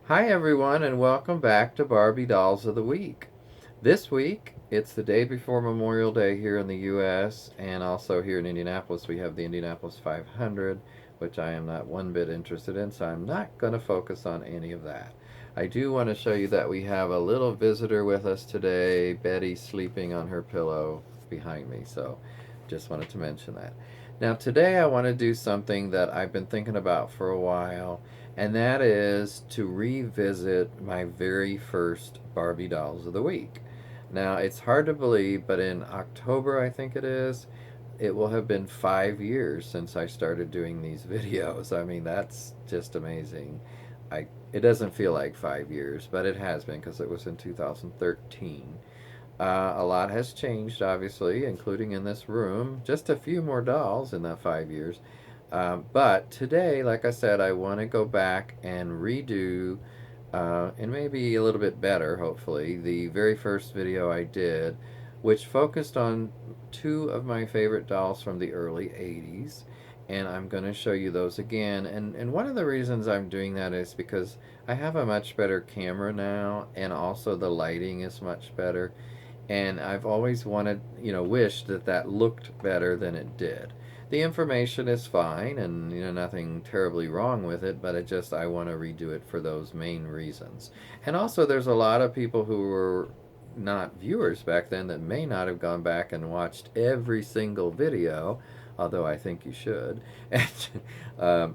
Hi everyone and welcome back to Barbie Dolls of the Week. This week, it's the day before Memorial Day here in the US and also here in Indianapolis we have the Indianapolis 500, which I am not one bit interested in, so I'm not going to focus on any of that. I do want to show you that we have a little visitor with us today, Betty sleeping on her pillow behind me, so just wanted to mention that. Now today I want to do something that I've been thinking about for a while, and that is to revisit my very first Barbie Dolls of the Week. Now, it's hard to believe, but in October, I think it will have been 5 years since I started doing these videos. I mean, that's just amazing. It doesn't feel like 5 years, but it has been because it was in 2013. A lot has changed, obviously, including in this room. Just a few more dolls in that 5 years. But today, like I said, I want to go back and redo, and maybe a little bit better, hopefully, the very first video I did, which focused on two of my favorite dolls from the early 80s. And I'm going to show you those again. And one of the reasons I'm doing that is because I have a much better camera now, and also the lighting is much better. And I've always wanted, wished that that looked better than it did. The information is fine, and nothing terribly wrong with it, but I want to redo it for those main reasons. And also, there's a lot of people who were not viewers back then that may not have gone back and watched every single video, although I think you should.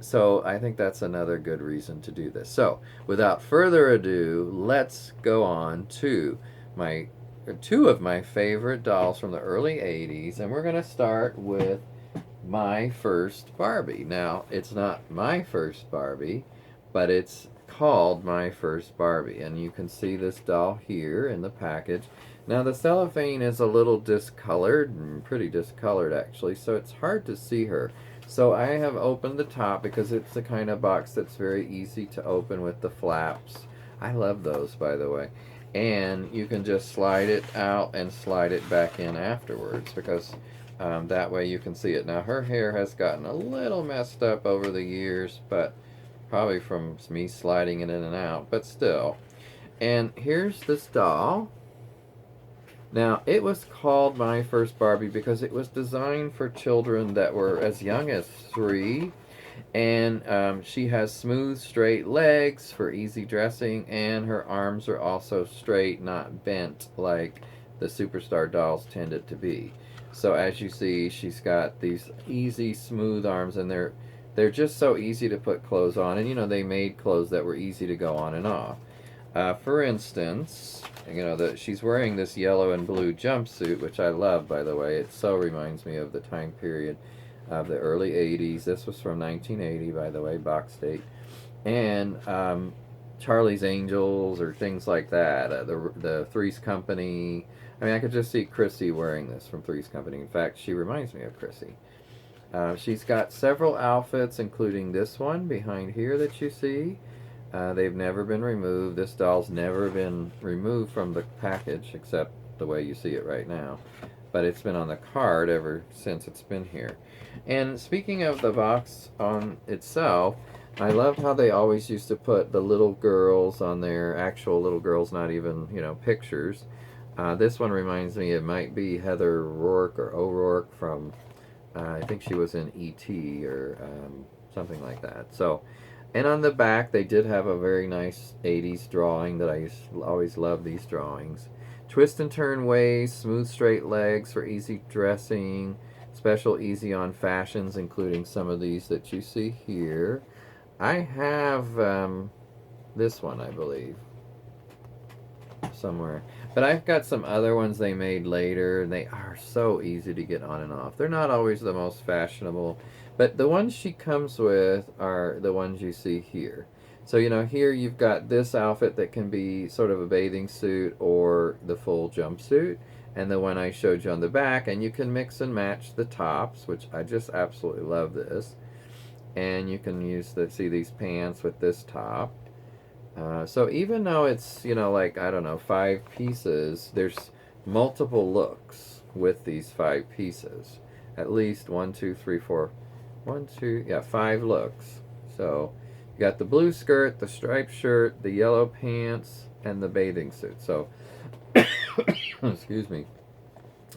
So I think that's another good reason to do this. So without further ado, let's go on to my two of my favorite dolls from the early 80s, and we're going to start with my first Barbie. Now, it's not my first Barbie, but it's called My First Barbie, and you can see this doll here in the package. Now, the cellophane is a little discolored, pretty discolored actually, so it's hard to see her. So I have opened the top because it's the kind of box that's very easy to open with the flaps. I love those, by the way. And you can just slide it out and slide it back in afterwards, because that way you can see it. Now, her hair has gotten a little messed up over the years, but probably from me sliding it in and out, but still. And here's this doll. Now, it was called My First Barbie because it was designed for children that were as young as 3. And she has smooth, straight legs for easy dressing, and her arms are also straight, not bent like the Superstar dolls tended to be. So as you see, she's got these easy, smooth arms, and they're just so easy to put clothes on. And they made clothes that were easy to go on and off. For instance, that she's wearing this yellow and blue jumpsuit, which I love, by the way. It so reminds me of the time period of the early 80s. This was from 1980, by the way, box date. And Charlie's Angels or things like that. The Three's Company. I mean, I could just see Chrissy wearing this from Three's Company. In fact, she reminds me of Chrissy. She's got several outfits, including this one behind here that you see. They've never been removed. This doll's never been removed from the package, except the way you see it right now. But it's been on the card ever since it's been here. And speaking of the box on itself, I love how they always used to put the little girls on there, actual little girls, not even, pictures. This one reminds me, it might be Heather Rourke or O'Rourke from, I think she was in E.T. or something like that. So, and on the back, they did have a very nice 80s drawing that I always love these drawings. Twist and turn waist, smooth straight legs for easy dressing, special easy on fashions, including some of these that you see here. I have this one, I believe, somewhere. But I've got some other ones they made later, and they are so easy to get on and off. They're not always the most fashionable, but the ones she comes with are the ones you see here. So, here you've got this outfit that can be sort of a bathing suit or the full jumpsuit, and the one I showed you on the back, and you can mix and match the tops, which I just absolutely love this. And you can see these pants with this top. So even though it's, like, I don't know, 5 pieces, there's multiple looks with these 5 pieces. At least 1, 2, 3, 4, 1, 2, yeah, 5 looks. So You got the blue skirt, the striped shirt, the yellow pants, and the bathing suit. So, excuse me,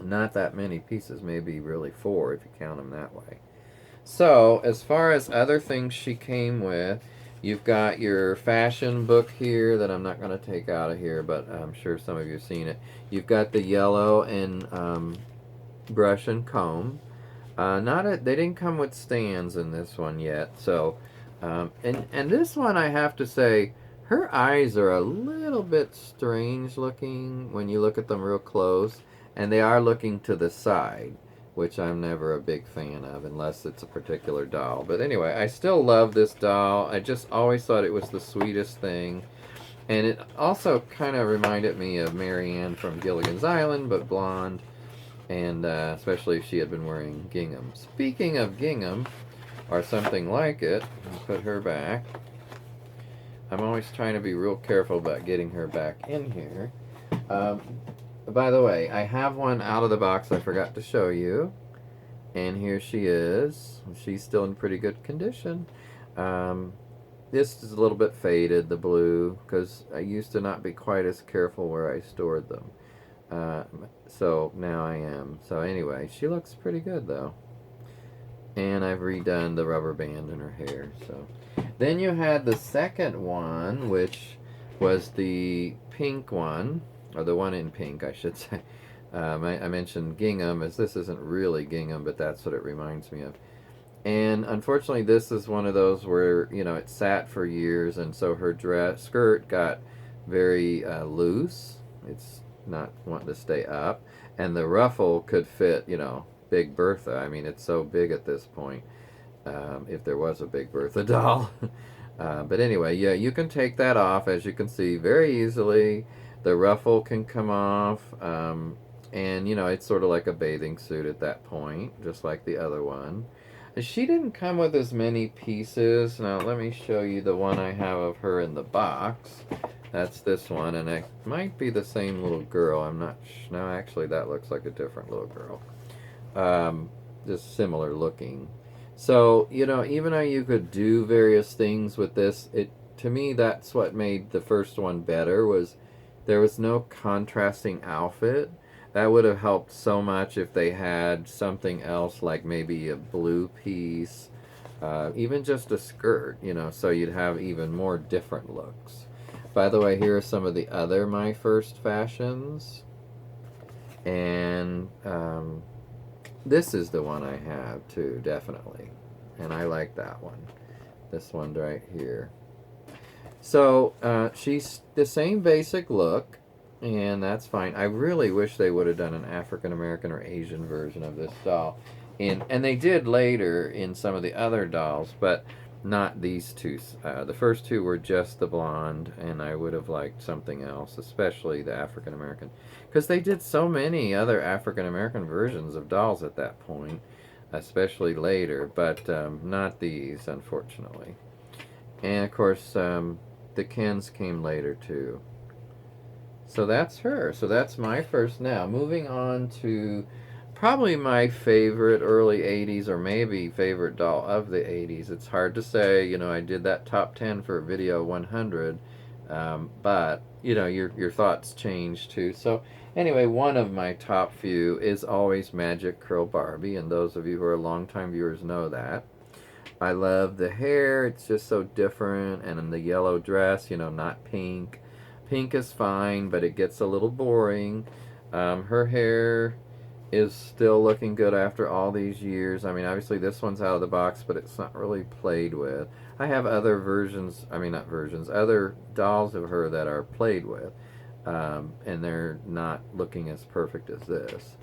not that many pieces, maybe really 4 if you count them that way. So, as far as other things she came with, you've got your fashion book here that I'm not going to take out of here, but I'm sure some of you have seen it. You've got the yellow and brush and comb. They didn't come with stands in this one yet. So, and this one I have to say, her eyes are a little bit strange looking when you look at them real close, and they are looking to the side, which I'm never a big fan of unless it's a particular doll. But anyway, I still love this doll. I just always thought it was the sweetest thing. And it also kind of reminded me of Marianne from Gilligan's Island, but blonde, and especially if she had been wearing gingham. Speaking of gingham, or something like it, I'll put her back. I'm always trying to be real careful about getting her back in here. By the way, I have one out of the box I forgot to show you. And here she is. She's still in pretty good condition. This is a little bit faded, the blue, because I used to not be quite as careful where I stored them. So now I am. So anyway, she looks pretty good though. And I've redone the rubber band in her hair. So then you had the second one, which was the pink one, or the one in pink, I should say. I mentioned gingham, as this isn't really gingham, but that's what it reminds me of. And unfortunately, this is one of those where, you know, it sat for years, and so her skirt got very loose. It's not wanting to stay up. And the ruffle could fit, you know, Big Bertha. I mean, it's so big at this point, if there was a Big Bertha doll. But anyway, yeah, you can take that off, as you can see, very easily. The ruffle can come off, and, you know, it's sort of like a bathing suit at that point, just like the other one. She didn't come with as many pieces. Now, let me show you the one I have of her in the box. That's this one, and it might be the same little girl. I'm not no, actually, that looks like a different little girl. Just similar looking. So, you know, even though you could do various things with this, to me, that's what made the first one better, was there was no contrasting outfit. That would have helped so much if they had something else, like maybe a blue piece, even just a skirt, you know, so you'd have even more different looks. By the way, here are some of the other My First fashions. And this is the one I have too, definitely. And I like that one. This one right here. So she's the same basic look, and that's fine. I really wish they would have done an African American or Asian version of this doll. And they did later in some of the other dolls, but not these two. The first two were just the blonde, and I would have liked something else, especially the African American, because they did so many other African American versions of dolls at that point, especially later, but not these, unfortunately. And of course, the Kens came later too. So that's her. So that's My First. Now, moving on to probably my favorite early 80s, or maybe favorite doll of the 80s. It's hard to say. You know, I did that top 10 for video 100, but, you know, your thoughts change too. So anyway, one of my top few is always Magic Curl Barbie, and those of you who are longtime viewers know that. I love the hair. It's just so different, and in the yellow dress, you know, not pink. Pink is fine, but it gets a little boring. Her hair is still looking good after all these years. I mean, obviously this one's out of the box, but it's not really played with. I have other versions, I mean not versions, other dolls of her that are played with, and they're not looking as perfect as this.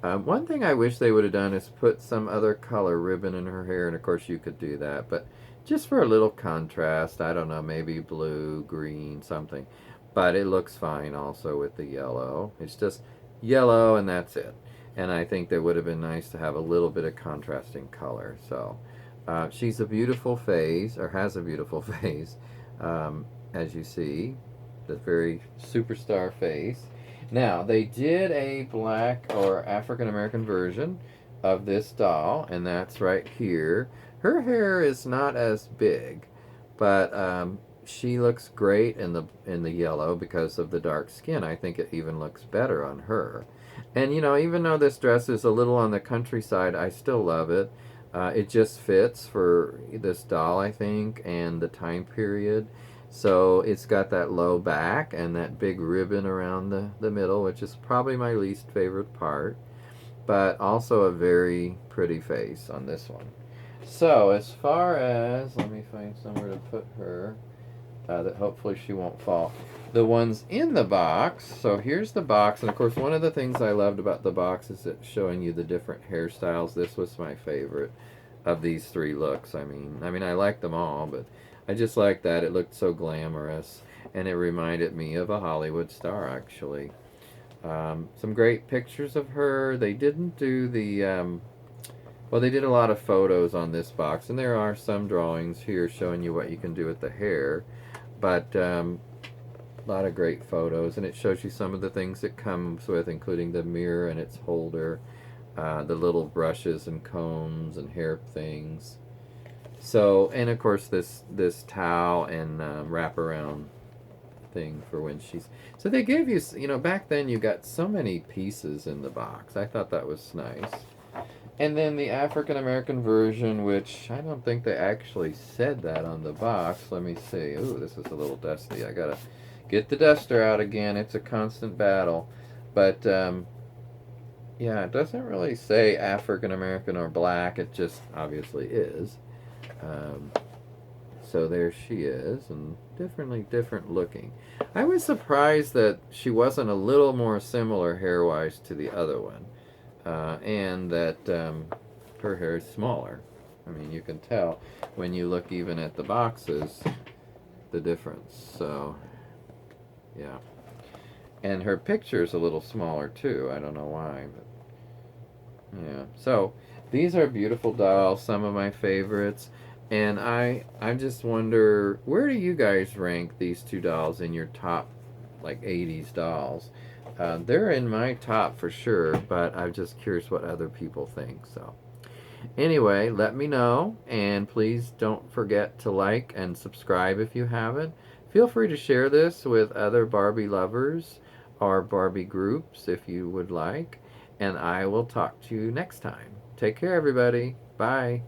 One thing I wish they would have done is put some other color ribbon in her hair, and of course you could do that, but just for a little contrast, I don't know, maybe blue, green, something. But it looks fine also with the yellow. It's just yellow and that's it. And I think that would have been nice to have a little bit of contrasting color. So she's a beautiful face, or has a beautiful face, as you see. The very superstar face. Now, they did a black or African American version of this doll, and that's right here. Her hair is not as big, but she looks great in the yellow because of the dark skin. I think it even looks better on her. And even though this dress is a little on the countryside, I still love it. It just fits for this doll, I think, and the time period. So it's got that low back and that big ribbon around the middle, which is probably my least favorite part, but also a very pretty face on this one. So as far as, let me find somewhere to put her that hopefully she won't fall. The ones in the box, so here's the box, and of course one of the things I loved about the box is it showing you the different hairstyles. This was my favorite of these three looks. I mean I like them all, but I just like that. It looked so glamorous, and it reminded me of a Hollywood star, actually. Some great pictures of her. They didn't do the, well, they did a lot of photos on this box, and there are some drawings here showing you what you can do with the hair. But a lot of great photos, and it shows you some of the things it comes with, including the mirror and its holder, the little brushes and combs and hair things. So, and of course this towel and wraparound thing for when she's. So they gave you, back then you got so many pieces in the box. I thought that was nice. And then the African American version, which I don't think they actually said that on the box. Let me see. Ooh, this is a little dusty. I gotta get the duster out again. It's a constant battle. But yeah, it doesn't really say African American or black. It just obviously is. Um, so there she is, and different looking. I was surprised that she wasn't a little more similar hair-wise to the other one, and that her hair is smaller. I mean, you can tell when you look even at the boxes the difference. So, yeah. And her picture is a little smaller too. I don't know why, but yeah. So, these are beautiful dolls, some of my favorites. And I just wonder, where do you guys rank these two dolls in your top, like, 80s dolls? They're in my top for sure, but I'm just curious what other people think. So anyway, let me know, and please don't forget to like and subscribe if you haven't. Feel free to share this with other Barbie lovers or Barbie groups if you would like, and I will talk to you next time. Take care, everybody. Bye.